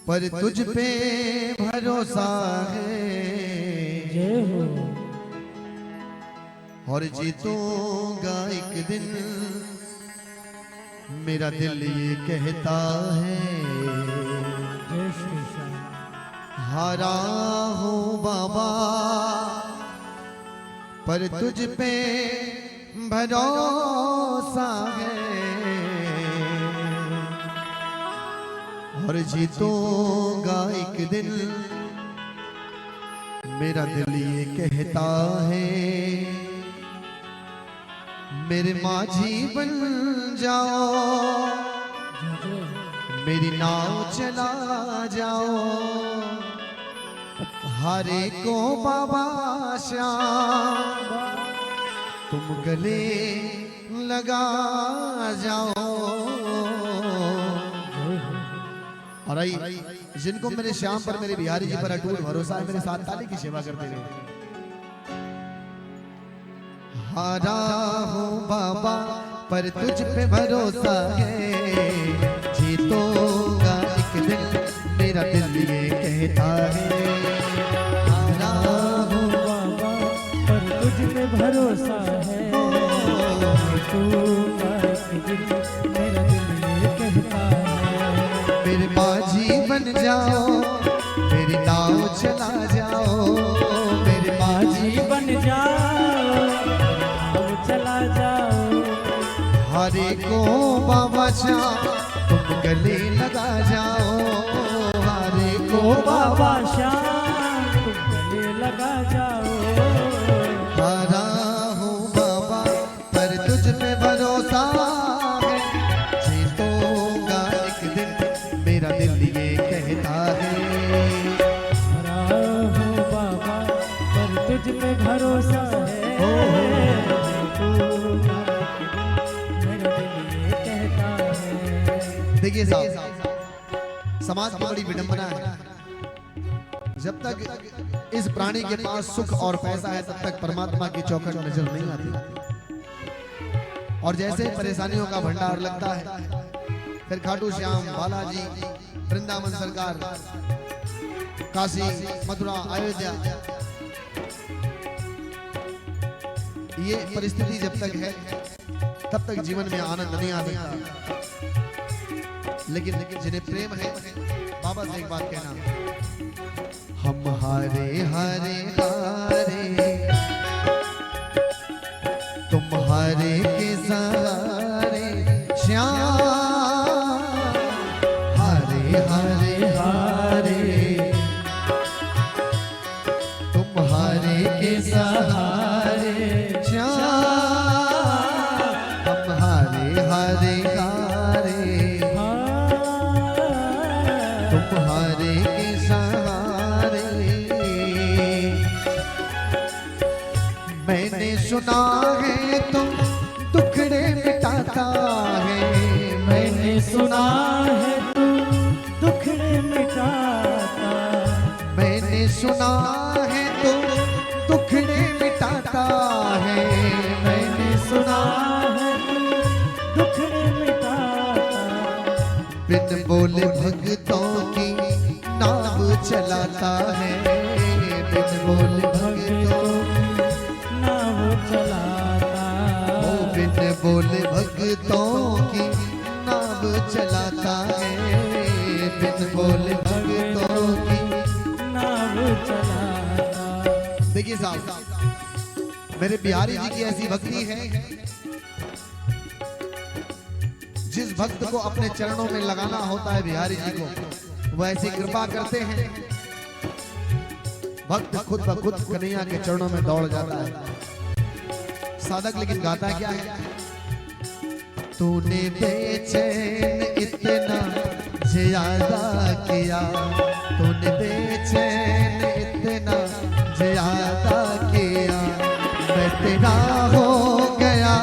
पर तुझ पे भरोसा है और जीतूंगा एक दिन, मेरा दिल ये कहता है। हारा हूँ बाबा पर तुझ पे भरोसा है और जीतूंगा एक दिन, मेरा दिल ये कहता है। मेरे माझी बन जाओ, मेरी नाव चला जाओ, हरे को बाबा श्याम तुम गले लगा जाओ। और आई जिनको मेरे श्याम पर, मेरे बिहारी जी पर अटूट भरोसा है, मेरे साथ ताली की सेवा करते रहे। हारा हूँ बाबा पर तुझ पे भरोसा है, जीतूंगा एक दिन, मेरा दिल ये कहता है। हारा हूँ बाबा पर तुझ पे भरोसा है, जीतूंगा एक दिन, मेरा दिल ये कहता है। मेरे माझी बन जाओ, मेरी नाव चला जाओ, मेरे माझी बन जाओ, नाव चला जाओ, हरे को बाबा श्याम तुम गले लगा जाओ, हरे को बाबा श्याम तुम गले लगा जाओ। हारा हूँ बाबा पर तुझ पे भरोसा है, जीतूंगा एक दिन, मेरा दिल ये कहता है। हारा हूँ बाबा पर तुझ पे भरोसा है, जीतूंगा एक दिन, मेरा दिल ये कहता है। देखिए साहब, समाज की बड़ी विडंबना है, जब तक इस प्राणी के पास सुख और पैसा है तब तक परमात्मा की चौखट नजर नहीं आती। और जैसे परेशानियों का भंडार लगता है, फिर खाटू श्याम, बालाजी, वृंदावन सरकार, काशी, मथुरा, अयोध्या, ये परिस्थिति जब तक है तब तक जीवन में आनंद नहीं आ सकता। लेकिन जिन्हें प्रेम है, बाबा से एक बात कहना, हम हारे हारे हारे तुम हारे के सहारे श्याम, हारे हारे हारे तुम हारे के सहारे श्याम, हम हारे हारे हारे तुम्हारे के सहारे। मैंने सुना है तुम दुखड़े मिटाता है, मैंने सुना है तू दुखड़े मिटाता, मैंने सुना है तुम दुखड़े मिटाता है, मैंने सुना है तू दुखड़े मिटाता, बिन बोले भक्तों की नाव चलाता है, बिन बोले भक्तों नाव चलाता, ओ बिन बोले भक्तों की नाव चलाता है, बिन बोले भक्तों की नाव चलाता। देखिए साहब, मेरे बिहारी जी की ऐसी भक्ति है, जिस भक्त को अपने चरणों में लगाना होता है बिहारी जी को, वह ऐसी कृपा करते हैं, भक्त खुद ब खुद कन्हैया के चरणों में दौड़ जाता है। साधक लेकिन गाता है क्या है, तूने बेचैन इतना ज्यादा किया, तूने बेचैन इतना ज्यादा किया, मैं तेरा हो गया,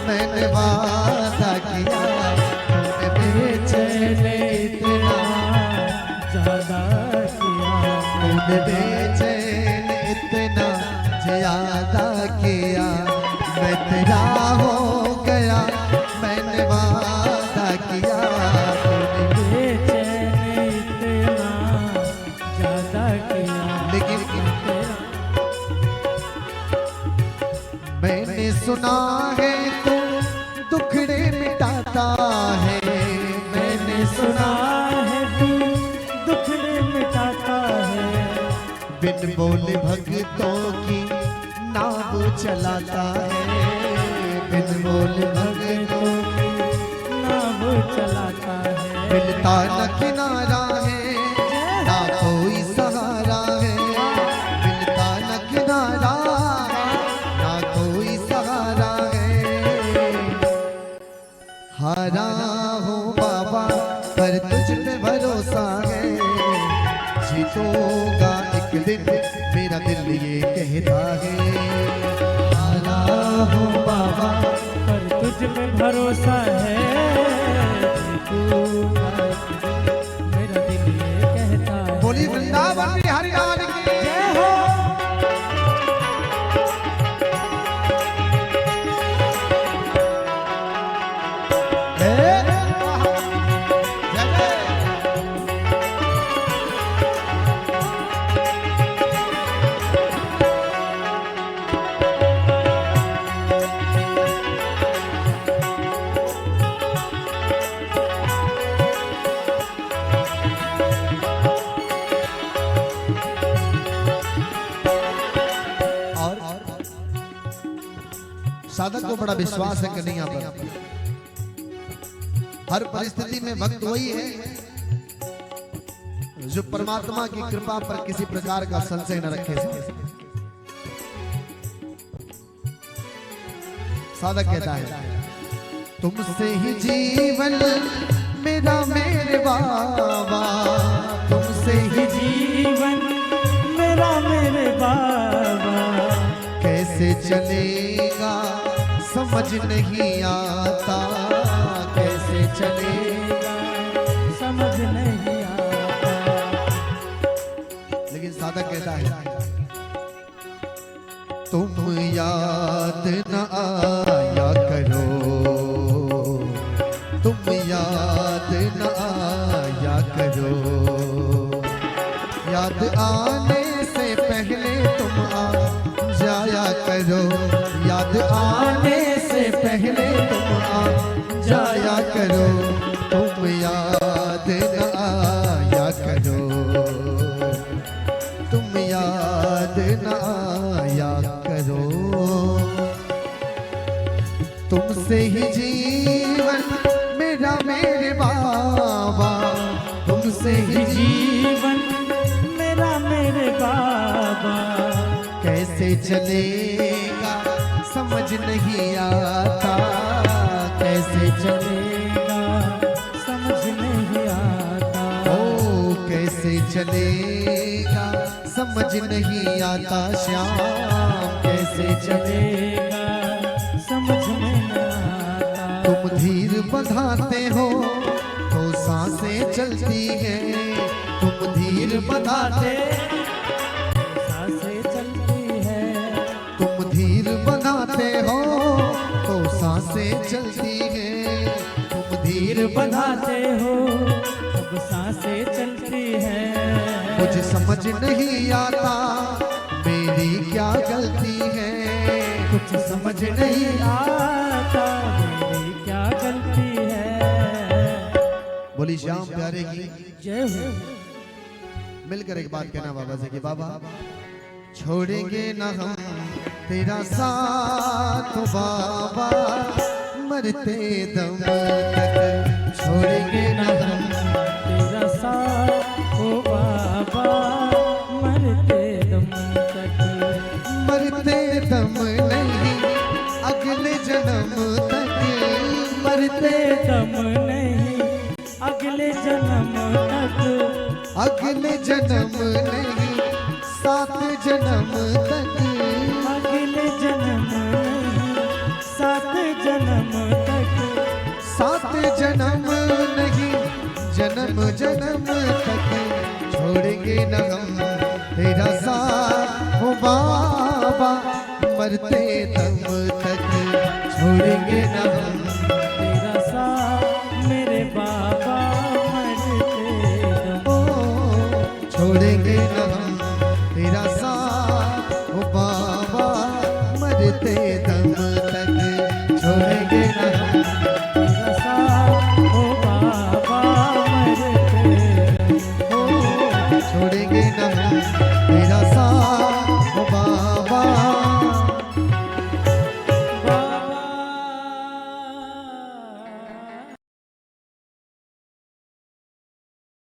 मैंने वादा किया, तूने बेचैन इतना ज्यादा किया, तूने बेचैन इतना ज्यादा किया, मैं तेरा हो गया, मैंने वादा किया, बेचैन इतना सुना है तू दुखड़े मिटाता है, मैंने सुना है तू दुखड़े मिटाता है, बिन बोले भक्तों की नाव चलाता है, बिन बोले भक्तों की नाव चलाता है। मिलता न किनारा है ना कोई सहारा है, मिलता न किनारा ना कोई सहारा है। हारा हूँ बाबा पर तुझ पे भरोसा है, जीतूंगा एक दिन मेरा दिल ये कहता है। हारा हूँ बाबा पर तुझ पे भरोसा है, जीतूंगा एक दिन, मेरा दिल ये कहता है। बोली वृंदावन बिहारी लाल की जय हो। साधक को बड़ा विश्वास है कन्हैया पर, हर परिस्थिति में भक्त वही है जो परमात्मा की कृपा पर किसी प्रकार का संशय न रखे। साधक कहता है तुमसे ही जीवन मेरा मेरे बाबा, तुमसे ही जीवन मेरा मेरे बाबा, कैसे चलेगा समझ नहीं आता, कैसे चलेगा समझ नहीं आता। लेकिन साधक कहता है तुम याद न आया करो, तुम याद न आया करो, याद आने से पहले तुम आ जाया करो, याद आने से पहले तुम आ जाया करो, तुम याद न आया करो, तुम याद न आया करो। तुमसे ही जीवन मेरा मेरे बाबा, तुमसे ही जीवन मेरा मेरे बाबा, कैसे चलेगा समझ नहीं आता, कैसे चलेगा समझ नहीं आता। ओ कैसे चलेगा समझ नहीं आता, श्याम कैसे चलेगा समझ नहीं आता। तुम धीर बंधाते हो तो सांसें चलती हैं, तुम धीर बंधाते सांसें चलती है, तुम धीर बंधाते हो तो सांसें चलती हैं, तुम धीर बंधाते हो तब सांसें चलती है। मुझे समझ नहीं आता मेरी क्या गलती है, कुछ समझ नहीं आता मेरी क्या गलती है। बोली श्याम प्यारे की जय हो। मिलकर एक बात कहना बाबा से कि बाबा छोड़ेंगे ना हम तेरा साथ बाबा, मरते दम तक छोड़ेंगे ना हम तेरा साथ ओ बाबा, मरते दम तक, मरते दम नहीं अगले जन्म तक, मरते दम नहीं अगले जन्म तक, अगले जन्म नहीं 7 जन्म तक, अगले जन्म नहीं 7 जन्म तक, 7 जन्म नहीं जन्म जन्म तक छोड़ेंगे न हम तेरा साथ हो बाबा, मरते दम तक छोड़ेंगे न हम तेरा साथ मेरे बाबा, मरते दम, छोड़ेंगे न हम तेरा साथ हो बाबा, मरते दम